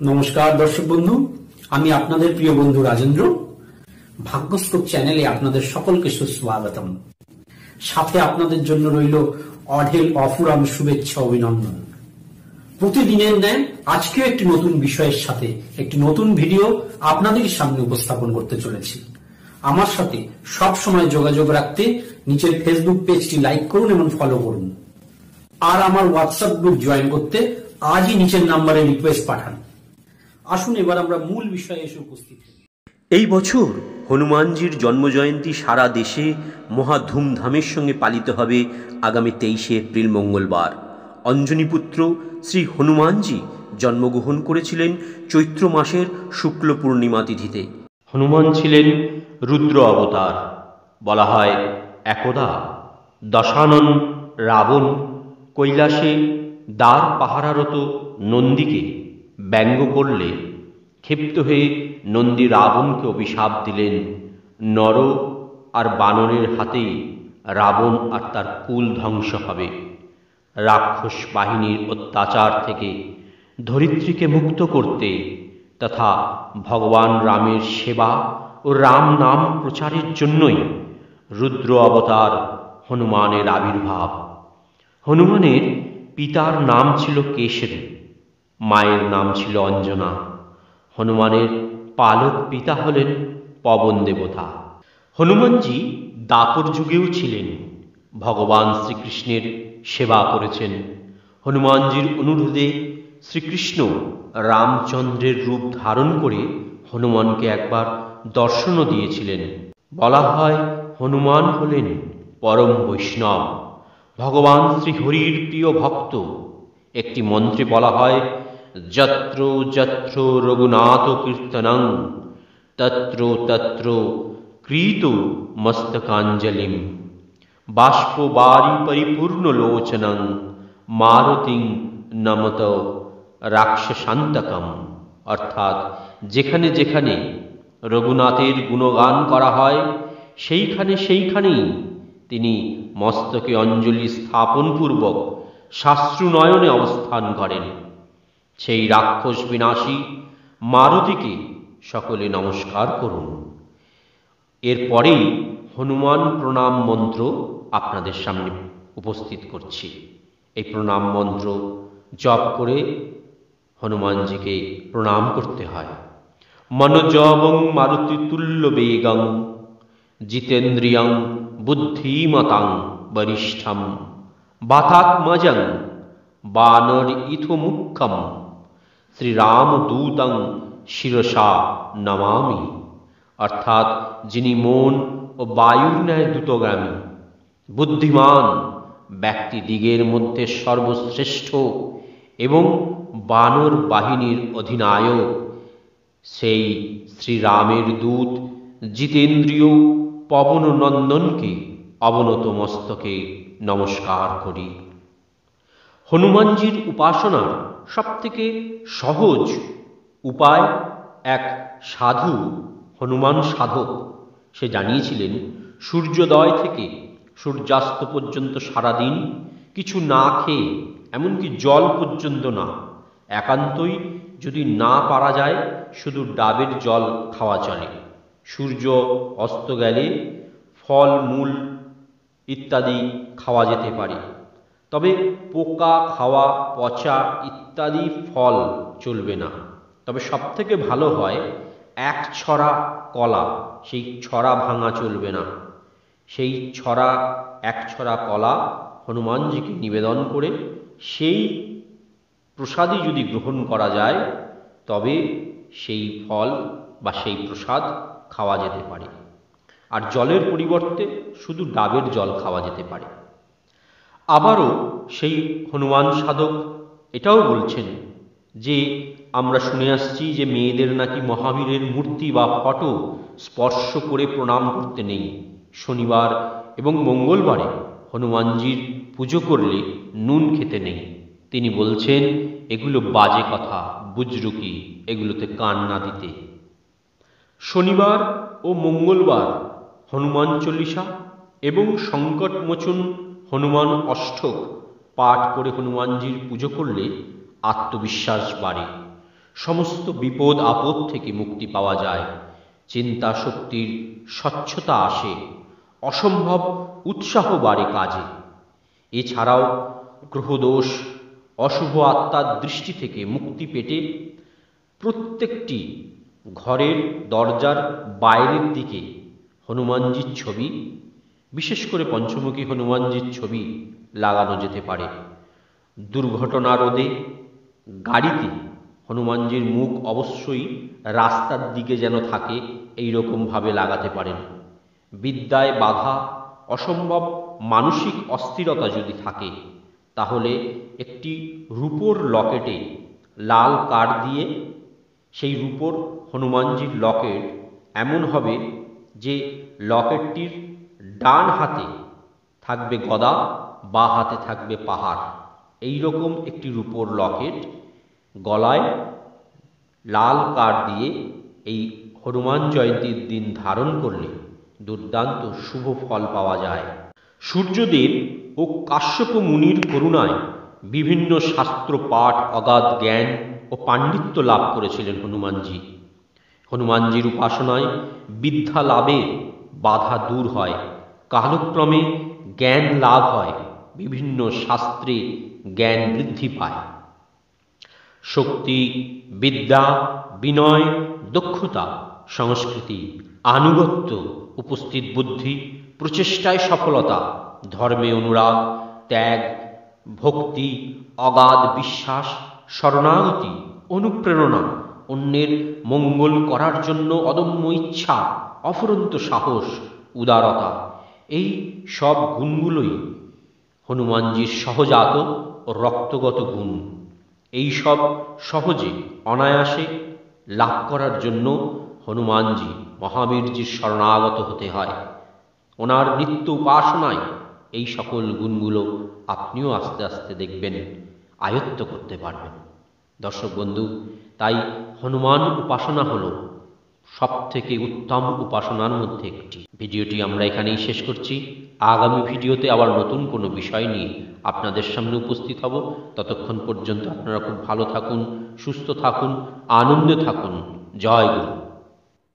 নমস্কার দর্শক বন্ধু, আমি আপনাদের প্রিয় বন্ধু রাজেন্দ্র। ভাগ্যস্কোপ চ্যানেলে আপনাদের সকলকে সুস্বাগতম। সাথে আপনাদের জন্য রইল অঢেল অফুরাম শুভেচ্ছা অভিনন্দন। প্রতিদিনের ন্যায় আজকেও একটি নতুন বিষয়ের সাথে একটি নতুন ভিডিও আপনাদের সামনে উপস্থাপন করতে চলেছি। আমার সাথে সব সময় যোগাযোগ রাখতে নিচের ফেসবুক পেজটি লাইক করুন এবং ফলো করুন। আর আমার হোয়াটসঅ্যাপ গ্রুপ জয়েন করতে আজই নিচের নম্বরে রিকোয়েস্ট পাঠান। আসুন এবার আমরা মূল বিষয়ে এসে উপস্থিত হই। এই বছর হনুমানজির জন্মজয়ন্তী সারা দেশে মহা ধুমধামের সঙ্গে পালিত হবে আগামী 23শে এপ্রিল মঙ্গলবার। অঞ্জনীপুত্র শ্রী হনুমানজি জন্মগ্রহণ করেছিলেন চৈত্র মাসের শুক্ল পূর্ণিমা তিথিতে। হনুমান ছিলেন রুদ্র অবতার। বলা হয় একদা দশানন রাবণ কৈলাসে দ্বার পাহারারত নন্দীকে ব্যঙ্গ করলে ক্ষিপ্ত হয়ে নন্দী রাবণকে অভিশাপ দিলেন, নর আর বানরের হাতেই রাবণ আর তার কুল ধ্বংস হবে। রাক্ষস বাহিনীর অত্যাচার থেকে ধরিত্রীকে মুক্ত করতে তথা ভগবান রামের সেবা ও রাম নাম প্রচারের জন্যই রুদ্র অবতার হনুমানের আবির্ভাব। হনুমানের পিতার নাম ছিল কেশরী, মায়ের নাম ছিল অঞ্জনা। হনুমানের পালক পিতা হলেন পবন দেবতা। হনুমানজি দাপর যুগেও ছিলেন, ভগবান শ্রীকৃষ্ণের সেবা করেছেন। হনুমানজির অনুরোধে শ্রীকৃষ্ণ রামচন্দ্রের রূপ ধারণ করে হনুমানকে একবার দর্শনও দিয়েছিলেন। বলা হয় হনুমান হলেন পরম বৈষ্ণব, ভগবান শ্রীহরির প্রিয় ভক্ত। একটি মন্ত্রে বলা হয়, যত্র যত্র রঘুনাথ কীর্তনং তত্র তত্র ক্রীত মস্তকাঞ্জলিম বাষ্পবারি পরিপূর্ণ লোচনং মারুতিং নমত রাক্ষসান্তকম। অর্থাৎ যেখানে যেখানে রঘুনাথের গুণগান করা হয় সেইখানেই তিনি মস্তকে অঞ্জলি স্থাপনপূর্বক শাস্ত্রু নয়নে অবস্থান করেন। সেই রাক্ষস বিনাশী মারুতিকে সকলে নমস্কার করুন। এরপরেই হনুমান প্রণাম মন্ত্র আপনাদের সামনে উপস্থিত করছি। এই প্রণাম মন্ত্র জপ করে হনুমানজিকে প্রণাম করতে হয়। মনোজবং মারুতি তুল্য বেগং জিতেন্দ্রিয়ং বুদ্ধিমতাং বরিষ্ঠম বাতাত্মজং বানর ইথো মুখ্যম শ্রীরামদূতং শিরসা নমামি। অর্থাৎ যিনি মন ও বায়ুর ন্যায় দ্রুতগামী, বুদ্ধিমান ব্যক্তিদিগের মধ্যে সর্বশ্রেষ্ঠ এবং বানর বাহিনীর অধিনায়ক সেই শ্রীরামের দূত জিতেন্দ্রীয় পবন নন্দনকে অবনত মস্তকে নমস্কার করি। হনুমানজির উপাসনার সবথেকে সহজ উপায় এক সাধু, হনুমান সাধক, সে জানিয়েছিলেন সূর্যোদয় থেকে সূর্যাস্ত পর্যন্ত সারাদিন কিছু না খেয়ে, এমনকি জল পর্যন্ত না, একান্তই যদি না পারা যায় শুধু ডাবের জল খাওয়া চলে। সূর্য অস্ত গেলে ফল মূল ইত্যাদি খাওয়া যেতে পারে, তবে পোকা খাওয়া, পচা ইত্যাদি ফল চলবে না। তবে সবথেকে ভালো হয় এক ছড়া কলা, সেই ছড়া ভাঙা চলবে না। সেই এক ছড়া কলা হনুমানজিকে নিবেদন করে সেই প্রসাদই যদি গ্রহণ করা যায় তবে সেই ফল বা সেই প্রসাদ খাওয়া যেতে পারে। আর জলের পরিবর্তে শুধু ডাবের জল খাওয়া যেতে পারে। আবারও সেই হনুমান সাধক এটাও বলছেন যে আমরা শুনে আসছি যে মেয়েদের নাকি মহাবীরের মূর্তি বা ফটো স্পর্শ করে প্রণাম করতে নেই। শনিবার এবং মঙ্গলবারে হনুমানজির পুজো করলে নুন খেতে নেই। তিনি বলছেন এগুলো বাজে কথা, বুজরুকি, এগুলোতে কান না দিতে। শনিবার ও মঙ্গলবার হনুমান চল্লিশা এবং সংকটমোচন হনুমান অষ্টক পাঠ করে হনুমানজির পুজো করলে আত্মবিশ্বাস বাড়ে। সমস্ত বিপদ আপদ থেকে মুক্তি পাওয়া যায়, চিন্তা শক্তির স্বচ্ছতা আসে, অসম্ভব উৎসাহ বাড়ে কাজে। এছাড়াও গ্রহদোষ, অশুভ আত্মার দৃষ্টি থেকে মুক্তি পেতে প্রত্যেকটি ঘরের দরজার বাইরের দিকে হনুমানজির ছবি, বিশেষ করে পঞ্চমুখী হনুমানজির ছবি লাগানো যেতে পারে। দুর্ঘটনা রোধে গাড়িতে হনুমানজির মুখ অবশ্যই রাস্তার দিকে যেন থাকে, এই রকমভাবে লাগাতে পারেন। বিদ্যায় বাধা, অসম্ভব মানসিক অস্থিরতা যদি থাকে, তাহলে একটি রূপোর লকেটে লাল কাঠ দিয়ে সেই রূপোর হনুমানজির লকেট এমন হবে যে লকেটটির ডান হাতে থাকবে গদা, বাঁ হাতে থাকবে পাহাড়। এই রকম একটি রূপোর লকেট গলায় লাল কাঠ দিয়ে এই হনুমান জয়ন্তীর দিন ধারণ করলে দুর্দান্ত শুভ ফল পাওয়া যায়। সূর্যদেব ও কাশ্যপ মুনির করুণায় বিভিন্ন শাস্ত্র পাঠ, অগাধ জ্ঞান ও পাণ্ডিত্য লাভ করেছিলেন হনুমানজি। হনুমানজির উপাসনায় বিদ্যা লাভে বাধা দূর হয়, কালক্রমে জ্ঞান লাভ হয়, বিভিন্ন শাস্ত্রে জ্ঞান বৃদ্ধি পায়। শক্তি, বিদ্যা, বিনয়, দক্ষতা, সংস্কৃতি, আনুগত্য, উপস্থিত বুদ্ধি, প্রচেষ্টায় সফলতা, ধর্মে অনুরাগ, ত্যাগ, ভক্তি, অগাধ বিশ্বাস, শরণাগতি, অনুপ্রেরণা, অন্যের মঙ্গল করার জন্য অদম্য ইচ্ছা, অফুরন্ত সাহস, উদারতা, এই সব গুণগুলোই হনুমানজির সহজাত ও রক্তগত গুণ। এই সব সহজে অনায়াসে লাভ করার জন্য হনুমানজি মহাবীরজির শরণাগত হতে হয়। ওনার নিত্য উপাসনায় এই সকল গুণগুলো আপনিও আস্তে আস্তে দেখবেন আয়ত্ত করতে পারবেন। দর্শক বন্ধু, তাই হনুমান উপাসনা হলো সব থেকে উত্তম উপাসনার মধ্যে একটি। ভিডিওটি আমরা এখানেই শেষ করছি। আগামী ভিডিওতে আবার নতুন কোনো বিষয় নিয়ে আপনাদের সামনে উপস্থিত হব। ততক্ষণ পর্যন্ত আপনারা খুব ভালো থাকুন, সুস্থ থাকুন, আনন্দে থাকুন। জয় গুরু।